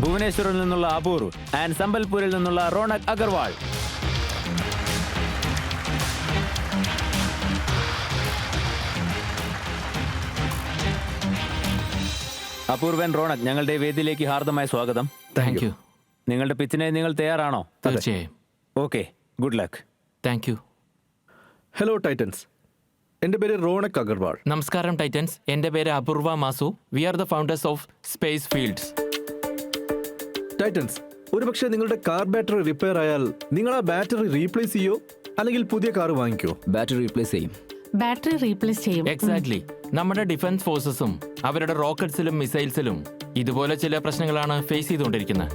ഭുവനേശ്വറിൽ നിന്നുള്ള അപൂർവ് ആൻഡ് സംബൽപൂരിൽ നിന്നുള്ള റോണക് അഗർവാൾ. അപൂർവൻ റോണക്, ഞങ്ങളുടെ വേദിയിലേക്ക് ഹാർദമായ സ്വാഗതം. Thank you. നിങ്ങളുടെ പിച്ചിനായി നിങ്ങൾ തയ്യാറാണോ? തീർച്ചയായും. Okay, good luck. Thank you. Hello Titans, എൻ്റെ പേര് റോണക് അഗർവാൾ. നമസ്കാരം ടൈറ്റൻസ്, എൻ്റെ പേര് Apoorva Masu. We are the founders of Space Fields. Titans, ഒരുപക്ഷെ നിങ്ങളുടെ കാർ ബാറ്ററി റിപ്പയർ ആയാൽ നിങ്ങൾ ആ ബാറ്ററി റീപ്ലേസ് ചെയ്യോ അല്ലെങ്കിൽ പുതിയ കാർ വാങ്ങിക്കോ? ബാറ്ററി റീപ്ലേസ് ചെയ്യും. ബാറ്ററി റീപ്ലേസ് ചെയ്യും. എക്സാക്ട്ലി. നമ്മുടെ ഡിഫൻസ് ഫോഴ്സസും അവരുടെ റോക്കറ്റ്സിലും മിസൈൽസിലും ഇതുപോലെ ചില പ്രശ്നങ്ങളാണ് ഫേസ് ചെയ്തുകൊണ്ടിരിക്കുന്നത്.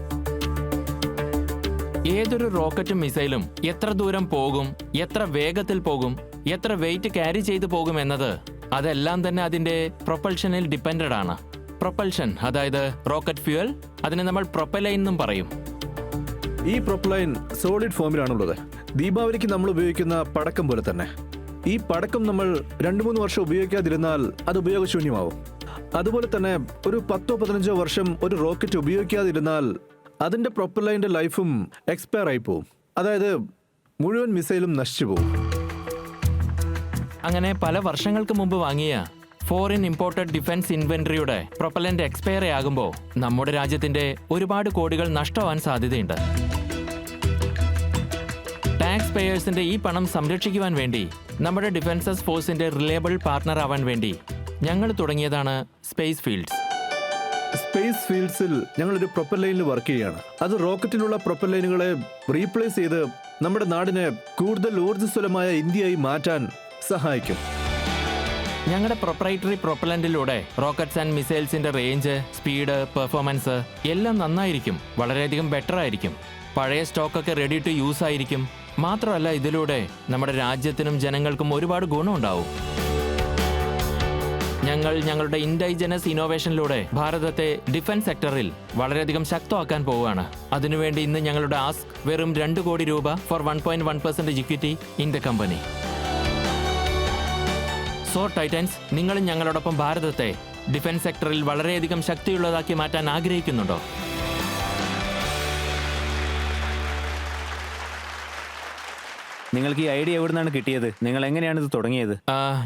ഏതൊരു റോക്കറ്റും മിസൈലും എത്ര ദൂരം പോകും, എത്ര വേഗത്തിൽ പോകും, എത്ര വെയിറ്റ് ക്യാരി ചെയ്തു പോകും എന്നത് അതെല്ലാം തന്നെ അതിന്റെ പ്രൊപ്പൽഷനിൽ ഡിപ്പെൻഡഡ് ആണ്. പ്രൊപ്പൽഷൻ, അതായത് റോക്കറ്റ് ഫ്യൂവൽ, അതിനെ നമ്മൾ പ്രൊപ്പലൈൻ എന്നും പറയും. ഈ പ്രൊപ്പലൈൻ സോളിഡ് ഫോമിലാണുള്ളത്. ദീപാവലിക്ക് നമ്മൾ ഉപയോഗിക്കുന്ന പടക്കം പോലെ തന്നെ. ഈ പടക്കം നമ്മൾ 2-3 വർഷം ഉപയോഗിക്കാതിരുന്നാൽ അത് ഉപയോഗശൂന്യമാവും. അതുപോലെ തന്നെ ഒരു 10-15 വർഷം ഒരു റോക്കറ്റ് ഉപയോഗിക്കാതിരുന്നാൽ അതിന്റെ പ്രൊപ്പലൈൻ്റെ ലൈഫും എക്സ്പയർ ആയി പോവും. അതായത് മുഴുവൻ മിസൈലും നശിച്ചു പോവും. അങ്ങനെ പല വർഷങ്ങൾക്ക് മുമ്പ് വാങ്ങിയ ഫോറിൻ ഇമ്പോർട്ടഡ് ഡിഫൻസ് ഇൻവെന്ററിയുടെ പ്രൊപ്പലന്റ് എക്സ്പയർ ആകുമ്പോൾ നമ്മുടെ രാജ്യത്തിന്റെ ഒരുപാട് കോടികൾ നഷ്ടമാവാൻ സാധ്യതയുണ്ട്. ടാക്സ് പേയേഴ്സിന്റെ ഈ പണം സംരക്ഷിക്കുവാൻ വേണ്ടി, നമ്മുടെ ഡിഫൻസസ് ഫോഴ്സിന്റെ റിലയബിൾ പാർട്ണർ ആവാൻ വേണ്ടി ഞങ്ങൾ തുടങ്ങിയതാണ് സ്പേസ് ഫീൽഡ്സ്. സ്പേസ് ഫീൽഡ്സിൽ ഞങ്ങളൊരു പ്രൊപ്പലൈനിൽ വർക്ക് ചെയ്യുകയാണ്. അത് റോക്കറ്റിലുള്ള പ്രൊപ്പലൈനുകളെ റീപ്ലേസ് ചെയ്ത് നമ്മുടെ നാടിനെ കൂടുതൽ ഊർജ്ജസ്വലമായ ഇന്ത്യയായി മാറ്റാൻ സഹായിക്കും. ഞങ്ങളുടെ പ്രൊപ്രൈറ്ററി പ്രൊപ്പലന്റിലൂടെ റോക്കറ്റ്സ് ആൻഡ് മിസൈൽസിന്റെ റേഞ്ച്, സ്പീഡ്, പെർഫോമൻസ് എല്ലാം നന്നായിരിക്കും, വളരെയധികം ബെറ്റർ ആയിരിക്കും. പഴയ സ്റ്റോക്കൊക്കെ റെഡി ടു യൂസ് ആയിരിക്കും. മാത്രമല്ല, ഇതിലൂടെ നമ്മുടെ രാജ്യത്തിനും ജനങ്ങൾക്കും ഒരുപാട് ഗുണമുണ്ടാവും. ഞങ്ങൾ ഞങ്ങളുടെ ഇൻഡൈജനസ് ഇന്നോവേഷനിലൂടെ ഭാരതത്തെ ഡിഫൻസ് സെക്ടറിൽ വളരെയധികം ശക്തമാക്കാൻ പോവുകയാണ്. അതിനുവേണ്ടി ഇന്ന് ഞങ്ങളുടെ ആസ്ക് വെറും 2 കോടി രൂപ for 1.1% equity in the company. So Titans, നിങ്ങളും ഞങ്ങളോടൊപ്പം ഭാരതത്തെ ഡിഫൻസ് സെക്ടറിൽ വളരെയധികം ശക്തിയുള്ളതാക്കി മാറ്റാൻ ആഗ്രഹിക്കുന്നുണ്ടോ? നിങ്ങൾക്ക് ഈ ഐഡിയ എവിടെ നിന്നാണ് കിട്ടിയത്? നിങ്ങൾ എങ്ങനെയാണ് ഇത് തുടങ്ങിയത്?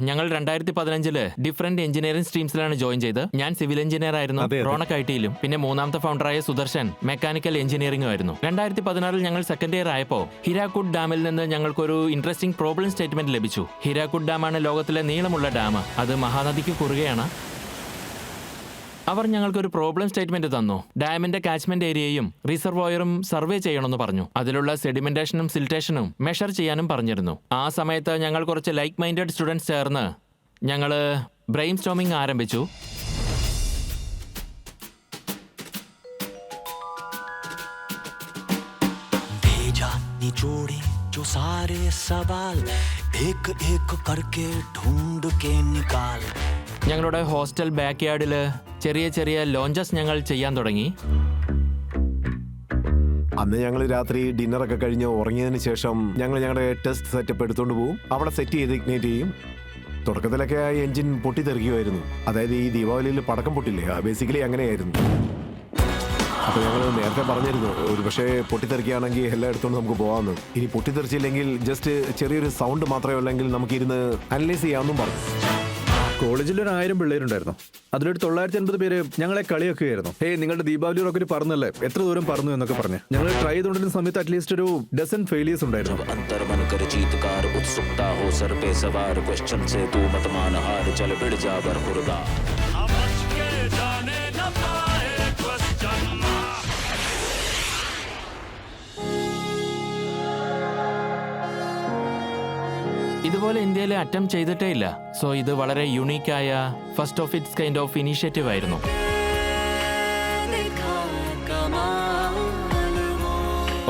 ഞങ്ങൾ 2015 ഡിഫറെന്റ് എഞ്ചിനീയറിംഗ് സ്ട്രീംസിലാണ് ജോയിൻ ചെയ്ത്. ഞാൻ സിവിൽ എഞ്ചിനീയർ ആയിരുന്നു, റോണക് ഐടിയിലും. പിന്നെ മൂന്നാമത്തെ ഫൗണ്ടറായ സുദർശൻ മെക്കാനിക്കൽ എഞ്ചിനീയറിംഗും ആയിരുന്നു. 2016 ഞങ്ങൾ സെക്കൻഡ് ഇയർ ആയപ്പോൾ ഹിരാക്കുഡ് ഡാമിൽ നിന്ന് ഞങ്ങൾക്കൊരു ഇൻട്രസ്റ്റിംഗ് പ്രോബ്ലം സ്റ്റേറ്റ്മെന്റ് ലഭിച്ചു. ഹിരാക്കുഡ് ഡാമാണ് ലോകത്തിലെ നീളമുള്ള ഡാം. അത് മഹാനദിക്ക് കുറുകെയാണ്. അവർ ഞങ്ങൾക്കൊരു പ്രോബ്ലം സ്റ്റേറ്റ്മെന്റ് തന്നു. ഡാമിന്റെ കാച്ച്മെന്റ് ഏരിയയും റിസർവോയറും സർവേ ചെയ്യണമെന്ന് പറഞ്ഞു. അതിലുള്ള സെഡിമെന്റേഷനും സിൽറ്റേഷനും മെഷർ ചെയ്യാനും പറഞ്ഞിരുന്നു. ആ സമയത്ത് ഞങ്ങൾ കുറച്ച് ലൈക്ക് മൈൻഡഡ് സ്റ്റുഡൻസ് ചേർന്ന് ഞങ്ങൾ ബ്രെയിൻ സ്റ്റോമിംഗ് ആരംഭിച്ചു. ഞങ്ങളുടെ ഹോസ്റ്റൽ ബാക്ക് യാർഡിൽ ചെറിയ ചെറിയ ലോഞ്ചസ് ഞങ്ങൾ ചെയ്യാൻ തുടങ്ങി. അന്ന് ഞങ്ങൾ രാത്രി ഡിന്നറൊക്കെ കഴിഞ്ഞ് ഉറങ്ങിയതിന് ശേഷം ഞങ്ങൾ ഞങ്ങളുടെ ടെസ്റ്റ് സെറ്റപ്പ് എടുത്തുകൊണ്ട് പോകും. അവിടെ സെറ്റ് ചെയ്ത് ഇഗ്നേറ്റ് ചെയ്യും. തുടക്കത്തിലൊക്കെ ആ എഞ്ചിൻ പൊട്ടിത്തെറിക്കുമായിരുന്നു. അതായത് ഈ ദീപാവലിയിൽ പടക്കം പൊട്ടില്ലേ, ബേസിക്കലി അങ്ങനെയായിരുന്നു. അപ്പോൾ ഞങ്ങൾ നേരത്തെ പറഞ്ഞിരുന്നു, ഒരു പക്ഷേ പൊട്ടിത്തെറിക്കുകയാണെങ്കിൽ എല്ലാം എടുത്തുകൊണ്ട് നമുക്ക് പോകാമെന്ന്. ഇനി പൊട്ടിത്തെറിച്ചില്ലെങ്കിൽ ജസ്റ്റ് ചെറിയൊരു സൗണ്ട് മാത്രമേ ഉള്ളെങ്കിൽ നമുക്കിരുന്ന് അനലൈസ് ചെയ്യാമെന്നും പറഞ്ഞു. കോളേജിൽ ഒരു 1000 പിള്ളേരുണ്ടായിരുന്നു. അതിലൊരു 980 പേര് ഞങ്ങളെ കളിയൊക്കെയായിരുന്നു. നിങ്ങളുടെ ദീപാവലി റോക്കറ്റ് പറന്നല്ലേ, എത്ര ദൂരം പറന്നു എന്നൊക്കെ പറഞ്ഞ് ഞങ്ങൾ ട്രൈ ചെയ്തുകൊണ്ടിരുന്ന സമയത്ത് അറ്റ്ലീസ്റ്റ് ഒരു 10 ഫെയിലിയേഴ്സ് ഉണ്ടായിരുന്നു. ഇതുപോലെ ഇന്ത്യയിൽ അറ്റംപ്റ്റ് ചെയ്തിട്ടേ ഇല്ല. സോ ഇത് വളരെ യുണീക്കായ first of its kind of initiative ആയിരുന്നു.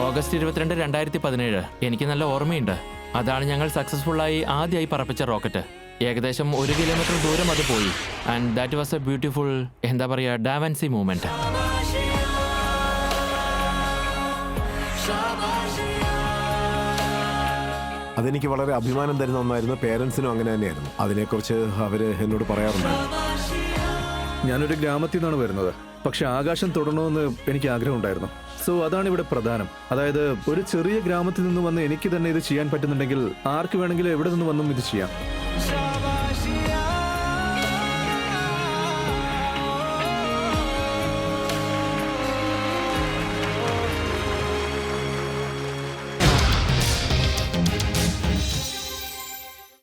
ഓഗസ്റ്റ് 22, 2017 എനിക്ക് നല്ല ഓർമ്മയുണ്ട്. അതാണ് ഞങ്ങൾ സക്സസ്ഫുള്ളായി ആദ്യമായി പറപ്പിച്ച റോക്കറ്റ്. ഏകദേശം 1 കിലോമീറ്റർ ദൂരം അത് പോയി. And that was A beautiful, എന്താ പറയുക, ഡാവൻസി മൂവ്മെന്റ്. അതെനിക്ക് വളരെ അഭിമാനം തരുന്ന ഒന്നായിരുന്നു. പേരൻസിനും അങ്ങനെ തന്നെയായിരുന്നു. അതിനെക്കുറിച്ച് അവർ എന്നോട് പറയാറുണ്ട്. ഞാനൊരു ഗ്രാമത്തിൽ നിന്നാണ് വരുന്നത്. പക്ഷെ ആകാശം തൊടണമെന്ന് എനിക്ക് ആഗ്രഹമുണ്ടായിരുന്നു. സോ അതാണ് ഇവിടെ പ്രധാനം. അതായത് ഒരു ചെറിയ ഗ്രാമത്തിൽ നിന്ന് വന്ന് എനിക്ക് തന്നെ ഇത് ചെയ്യാൻ പറ്റുന്നുണ്ടെങ്കിൽ ആർക്ക് വേണമെങ്കിലും എവിടെ നിന്ന് വന്നും ഇത് ചെയ്യാം.